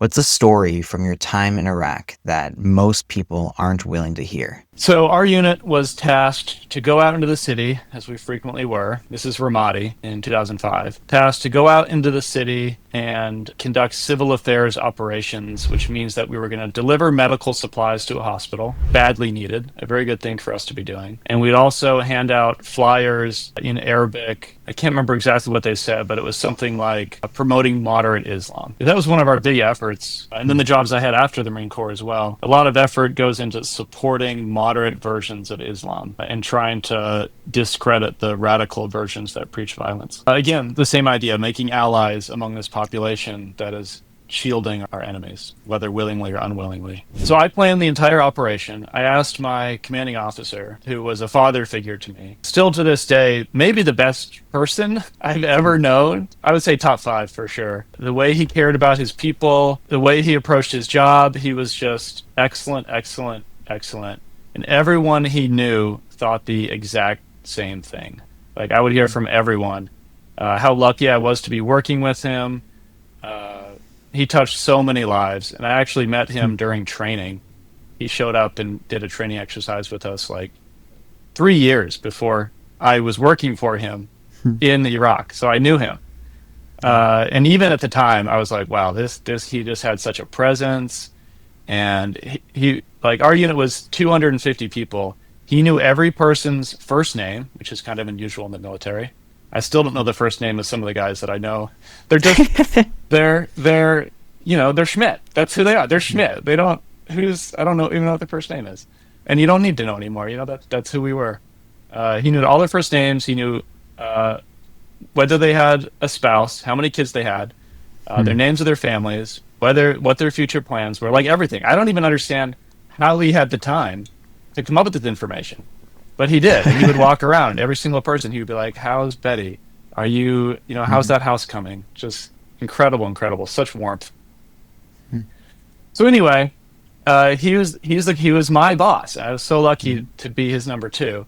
What's a story from your time in Iraq that most people aren't willing to hear? So our unit was tasked to go out into the city, as we frequently were. This is Ramadi in 2005. Tasked to go out into the city and conduct civil affairs operations, which means that we were going to deliver medical supplies to a hospital, badly needed, a very good thing for us to be doing. And we'd also hand out flyers in Arabic. I can't remember exactly what they said, but it was something like promoting moderate Islam. That was one of our big efforts. And then the jobs I had after the Marine Corps as well. A lot of effort goes into supporting moderate versions of Islam and trying to discredit the radical versions that preach violence. Again, the same idea, making allies among this population that is shielding our enemies, whether willingly or unwillingly. So I planned the entire operation. I asked my commanding officer, who was a father figure to me, still to this day, maybe the best person I've ever known. I would say top 5 for sure. The way he cared about his people, the way he approached his job, he was just excellent, excellent, excellent. And everyone he knew thought the exact same thing. Like, I would hear from everyone how lucky I was to be working with him. He touched so many lives, and I actually met him during training. He showed up and did a training exercise with us like 3 years before I was working for him in Iraq, so I knew him. And even at the time, I was like, wow, this he just had such a presence. And he like, our unit was 250 people. He knew every person's first name, which is kind of unusual in the military. I still don't know the first name of some of the guys that I know. They're just they're they're Schmidt. That's who they are. They're Schmidt. They don't I don't know even know what their first name is. And you don't need to know anymore. That's who we were. He knew all their first names. He knew whether they had a spouse, how many kids they had, their names of their families, what their future plans were, like everything. I don't even understand how he had the time to come up with this information. But he did, and he would walk around every single person. He would be like, "How's Betty? Are you, how's that house coming?" Just incredible, incredible, such warmth. So anyway, he was my boss. I was so lucky to be his number 2,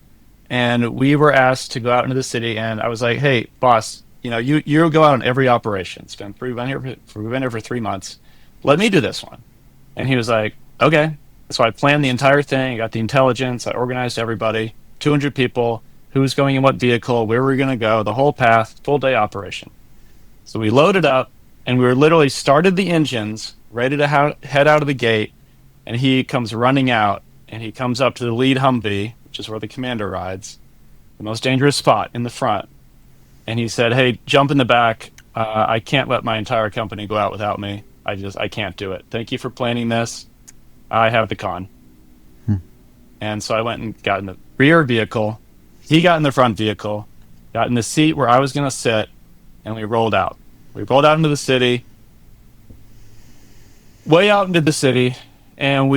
and we were asked to go out into the city. And I was like, "Hey, boss, you go out on every operation. We've been here for 3 months. Let me do this one." And he was like, "Okay." So I planned the entire thing. I got the intelligence. I organized everybody, 200 people, who was going in what vehicle, where we were going to go, the whole path, full day operation. So we loaded up, and we were literally started the engines, ready to head out of the gate, and he comes running out, and he comes up to the lead Humvee, which is where the commander rides, the most dangerous spot in the front. And he said, "Hey, jump in the back. I can't let my entire company go out without me. I can't do it. Thank you for planning this. I have the con." And so I went and got in the rear vehicle. He got in the front vehicle, got in the seat where I was going to sit, and we rolled out. We rolled out into the city, way out into the city, and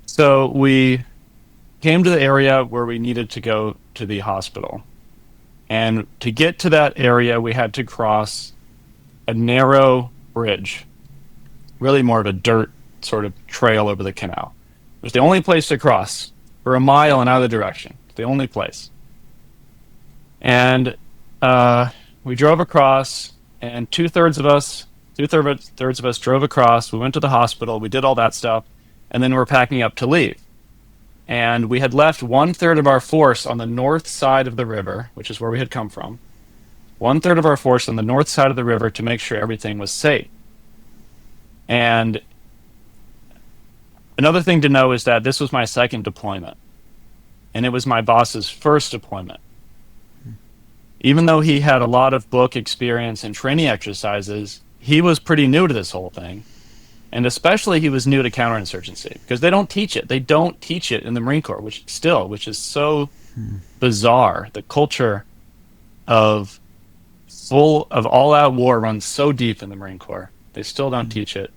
so we came to the area where we needed to go to the hospital. And to get to that area, we had to cross a narrow bridge, really more of a dirt sort of trail over the canal. It was the only place to cross for a mile in either direction. The only place. And we drove across, and two-thirds of us drove across. We went to the hospital. We did all that stuff, and then we're packing up to leave. And we had left 1/3 of our force on the north side of the river, which is where we had come from. 1/3 of our force on the north side of the river to make sure everything was safe. And another thing to know is that this was my second deployment, and it was my boss's first deployment. Even though he had a lot of book experience and training exercises, he was pretty new to this whole thing. And especially he was new to counterinsurgency, because they don't teach it. They don't teach it in the Marine Corps, which is so bizarre. The culture of all-out war runs so deep in the Marine Corps. They still don't teach it.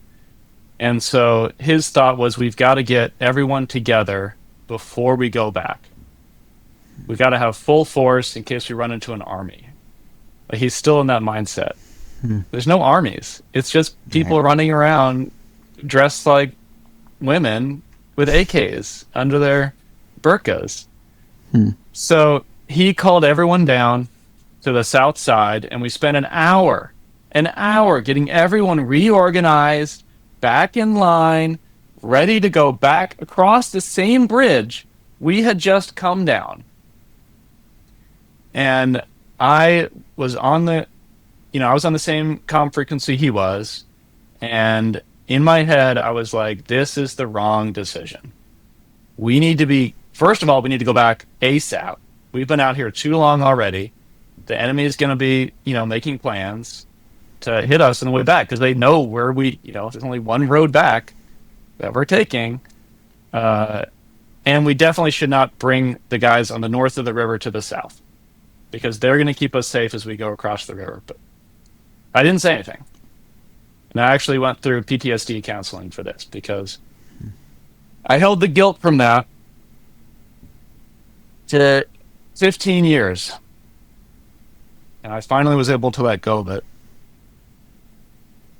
And so his thought was, we've got to get everyone together before we go back. We've got to have full force in case we run into an army. Like, he's still in that mindset. There's no armies. It's just people running around dressed like women with AKs under their burqas. So he called everyone down to the south side, and we spent an hour An hour getting everyone reorganized, back in line, ready to go back across the same bridge we had just come down. And I was on the, I was on the same comm frequency he was. And in my head, I was like, this is the wrong decision. We need to be, first of all, we need to go back ASAP. We've been out here too long already. The enemy is going to be, making plans to hit us on the way back because they know where there's only one road back that we're taking. And we definitely should not bring the guys on the north of the river to the south because they're going to keep us safe as we go across the river. But I didn't say anything. And I actually went through PTSD counseling for this because I held the guilt from that to 15 years. And I finally was able to let go of it.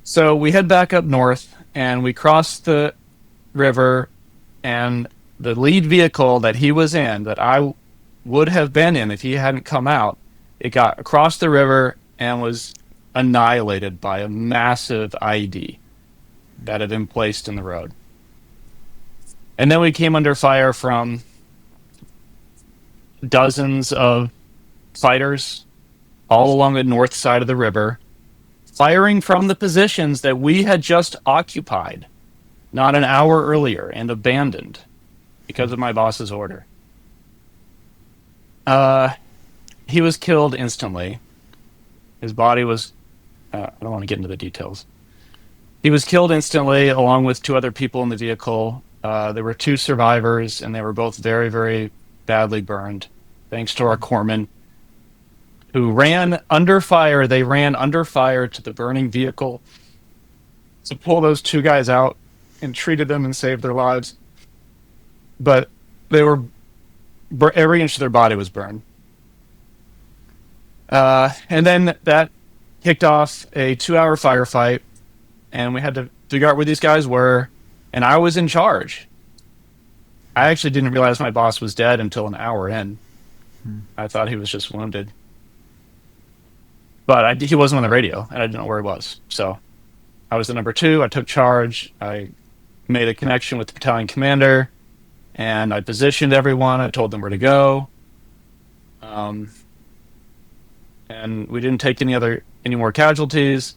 So we head back up north and we cross the river, and the lead vehicle that he was in, that I would have been in if he hadn't come out, it got across the river and was annihilated by a massive IED that had been placed in the road. And then we came under fire from dozens of fighters all along the north side of the river, firing from the positions that we had just occupied not an hour earlier and abandoned because of my boss's order. He was killed instantly. His body was, I don't want to get into the details. He was killed instantly along with two other people in the vehicle. There were two survivors, and they were both very, very badly burned, thanks to our corpsmen who ran under fire. They ran under fire to the burning vehicle to pull those two guys out and treated them and saved their lives. But they were, every inch of their body was burned. And then that kicked off a 2-hour firefight, and we had to figure out where these guys were, and I was in charge. I actually didn't realize my boss was dead until an hour in. I thought he was just wounded. But he wasn't on the radio, and I didn't know where he was. So I was the number 2. I took charge. I made a connection with the battalion commander, and I positioned everyone. I told them where to go. And we didn't take any more casualties.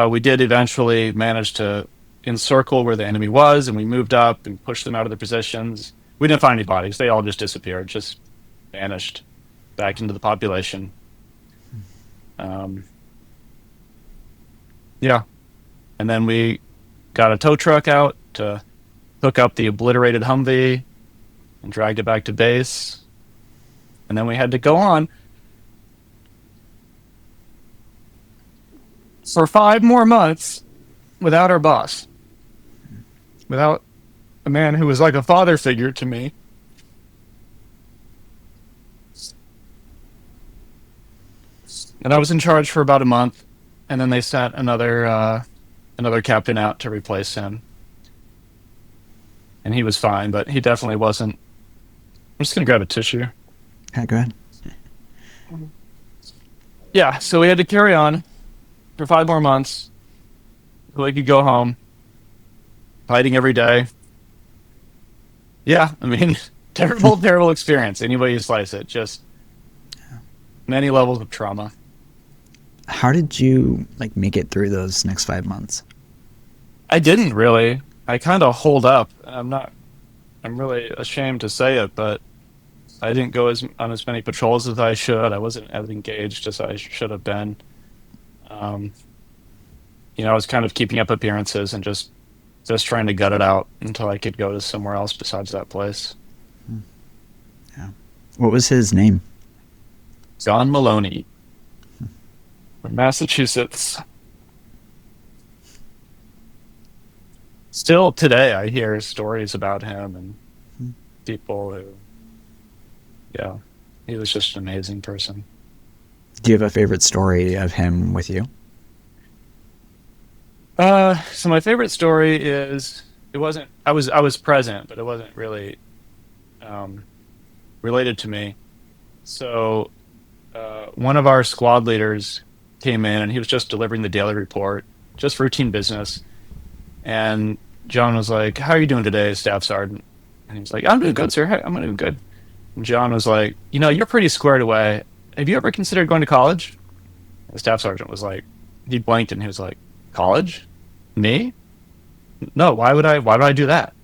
We did eventually manage to encircle where the enemy was, and we moved up and pushed them out of their positions. We didn't find any bodies. They all just disappeared, just vanished back into the population. Yeah. And then we got a tow truck out to hook up the obliterated Humvee and dragged it back to base. And then we had to go on for 5 more months without our boss, without a man who was like a father figure to me. And I was in charge for about a month, and then they sent another captain out to replace him. And he was fine, but he definitely wasn't. I'm just gonna grab a tissue. Yeah, go ahead. Yeah, so we had to carry on for 5 more months so we could go home, fighting every day. Yeah, I mean, terrible experience. Any way you slice it, just many levels of trauma. How did you make it through those next 5 months? I didn't really. I kind of holed up. I'm really ashamed to say it, but I didn't go on as many patrols as I should. I wasn't as engaged as I should have been. I was kind of keeping up appearances and just trying to gut it out until I could go to somewhere else besides that place. Yeah. What was his name? John Maloney from Massachusetts. Still today, I hear stories about him and people who, yeah, he was just an amazing person. Do you have a favorite story of him with you? So my favorite story is, I was present, but it wasn't really related to me. So one of our squad leaders came in, and he was just delivering the daily report, just routine business. And John was like, "How are you doing today, Staff Sergeant?" And he was like, "I'm doing good, sir. I'm doing good." And John was like, "You're pretty squared away. Have you ever considered going to college?" The Staff Sergeant was like, he blinked and he was like, "College? Me? No. Why would I? Why would I do that?"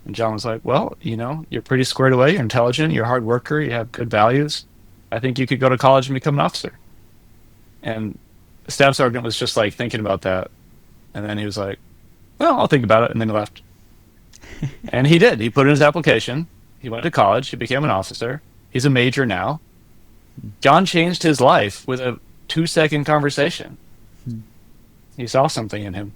And John was like, "Well, you're pretty squared away. You're intelligent. You're a hard worker. You have good values. I think you could go to college and become an officer." And the Staff Sergeant was just like thinking about that. And then he was like, "Well, I'll think about it." And then he left. And he did. He put in his application. He went to college. He became an officer. He's a major now. John changed his life with a 2-second conversation. He saw something in him.